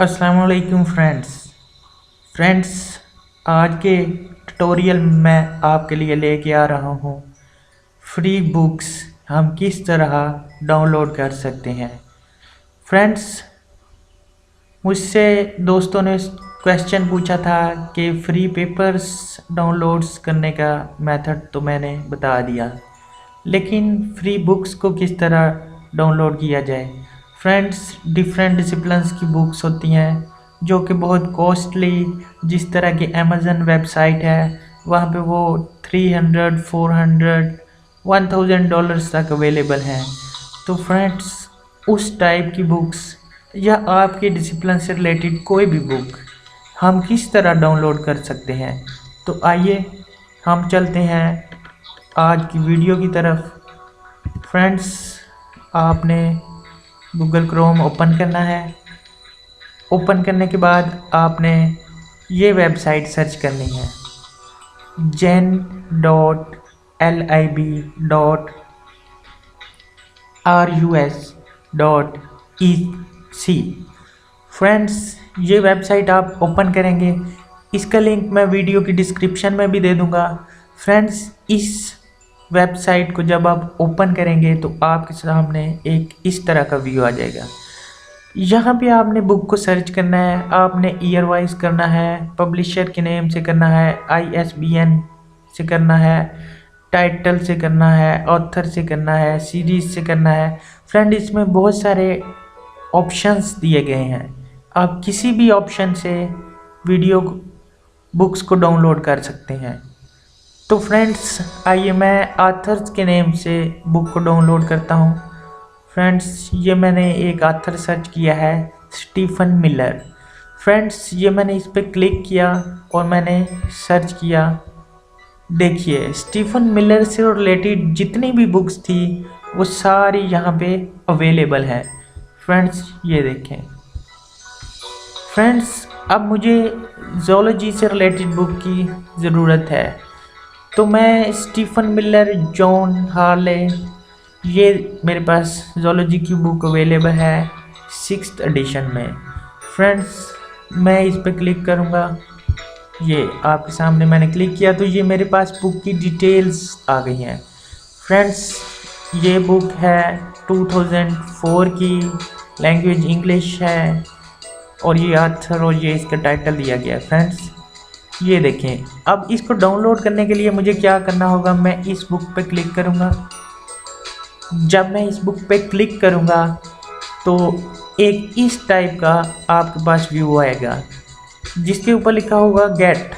अस्सलाम वालेकुम फ्रेंड्स। आज के ट्यूटोरियल में आपके लिए लेके आ रहा हूँ फ्री बुक्स हम किस तरह डाउनलोड कर सकते हैं। फ्रेंड्स, मुझसे दोस्तों ने क्वेश्चन पूछा था कि फ्री पेपर्स डाउनलोड्स करने का मेथड तो मैंने बता दिया, लेकिन फ्री बुक्स को किस तरह डाउनलोड किया जाए। फ्रेंड्स, डिफरेंट डिसिप्लिन्स की बुक्स होती हैं जो कि बहुत कॉस्टली, जिस तरह की अमेज़न वेबसाइट है वहाँ पे वो 300, 400, $1000 तक अवेलेबल हैं। तो फ्रेंड्स, उस टाइप की बुक्स या आपके डिसिप्लिन से रिलेटेड कोई भी बुक हम किस तरह डाउनलोड कर सकते हैं। तो आइए हम चलते हैं आज की वीडियो की तरफ। फ्रेंड्स, आपने गूगल क्रोम ओपन करना है। ओपन करने के बाद आपने ये वेबसाइट सर्च करनी है, gen.lib.rus.ec। फ्रेंड्स, ये वेबसाइट आप ओपन करेंगे, इसका लिंक मैं वीडियो की डिस्क्रिप्शन में भी दे दूँगा। फ्रेंड्स, इस वेबसाइट को जब आप ओपन करेंगे तो आपके सामने एक इस तरह का व्यू आ जाएगा। यहाँ पे आपने बुक को सर्च करना है, आपने ईयर वाइज करना है, पब्लिशर के नेम से करना है, ISBN से करना है, टाइटल से करना है, ऑथर से करना है, सीरीज से करना है। फ्रेंड, इसमें बहुत सारे ऑप्शंस दिए गए हैं, आप किसी भी ऑप्शन से वीडियो बुक्स को डाउनलोड कर सकते हैं। तो फ्रेंड्स, आइए मैं ऑथर्स के नेम से बुक को डाउनलोड करता हूँ। फ्रेंड्स, ये मैंने एक ऑथर सर्च किया है, स्टीफन मिलर। फ्रेंड्स, ये मैंने इस पर क्लिक किया और मैंने सर्च किया। देखिए, स्टीफन मिलर से रिलेटेड जितनी भी बुक्स थी वो सारी यहाँ पे अवेलेबल है। फ्रेंड्स, ये देखें। फ्रेंड्स, अब मुझे ज़ूलॉजी से रिलेटेड बुक की ज़रूरत है, तो मैं स्टीफन मिलर, जॉन हार्ले, ये मेरे पास ज़ूलॉजी की बुक अवेलेबल है 6th एडिशन में। फ्रेंड्स, मैं इस पर क्लिक करूँगा। ये आपके सामने मैंने क्लिक किया तो ये मेरे पास बुक की डिटेल्स आ गई हैं। फ्रेंड्स, ये बुक है 2004 की, लैंग्वेज इंग्लिश है और ये ऑथर और ये इसका टाइटल दिया गया है। फ्रेंड्स, ये देखें। अब इसको डाउनलोड करने के लिए मुझे क्या करना होगा, मैं इस बुक पे क्लिक करूँगा। जब मैं इस बुक पे क्लिक करूँगा तो एक इस टाइप का आपके पास व्यू आएगा जिसके ऊपर लिखा होगा गेट।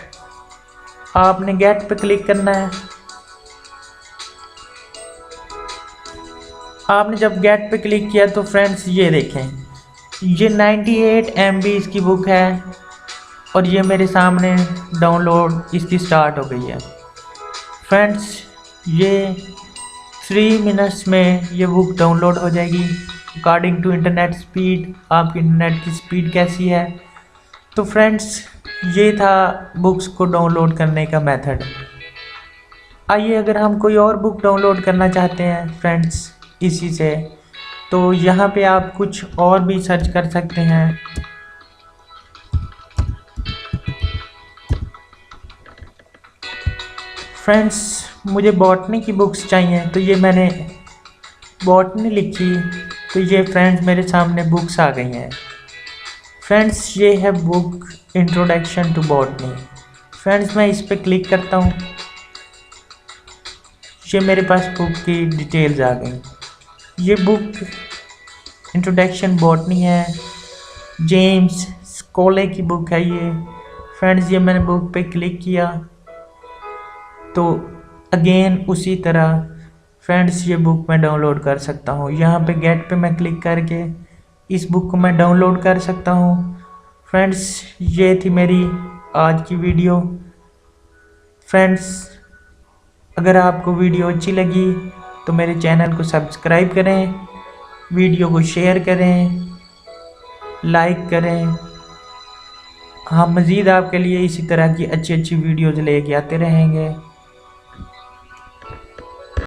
आपने गेट पे क्लिक करना है। आपने जब गेट पे क्लिक किया तो फ्रेंड्स, ये देखें, ये 98 MB इसकी बुक है और ये मेरे सामने डाउनलोड इसकी स्टार्ट हो गई है। फ्रेंड्स, ये 3 मिनट्स में ये बुक डाउनलोड हो जाएगी अकॉर्डिंग टू इंटरनेट स्पीड। आपकी इंटरनेट की स्पीड कैसी है। तो फ्रेंड्स, ये था बुक्स को डाउनलोड करने का मेथड। आइए, अगर हम कोई और बुक डाउनलोड करना चाहते हैं फ्रेंड्स इसी से, तो यहाँ पे आप कुछ और भी सर्च कर सकते हैं। फ्रेंड्स, मुझे बॉटनी की बुक्स चाहिए, तो ये मैंने बॉटनी लिखी तो ये फ्रेंड्स मेरे सामने बुक्स आ गई हैं। फ्रेंड्स, ये है book introduction to botany. Friends, मैं इस पर क्लिक करता हूँ, ये मेरे पास बुक की डिटेल्स आ गई। ये बुक इंट्रोडक्शन बॉटनी है, जेम्स स्कोले की बुक है ये। फ्रेंड्स, ये मैंने बुक पे क्लिक किया तो अगेन उसी तरह फ्रेंड्स ये बुक मैं डाउनलोड कर सकता हूँ। यहाँ पे गेट पे मैं क्लिक करके इस बुक को मैं डाउनलोड कर सकता हूँ। फ्रेंड्स, ये थी मेरी आज की वीडियो। फ्रेंड्स, अगर आपको वीडियो अच्छी लगी तो मेरे चैनल को सब्सक्राइब करें, वीडियो को शेयर करें, लाइक करें। हम मज़ीद आपके लिए इसी तरह की अच्छी अच्छी वीडियोज़ लेके आते रहेंगे।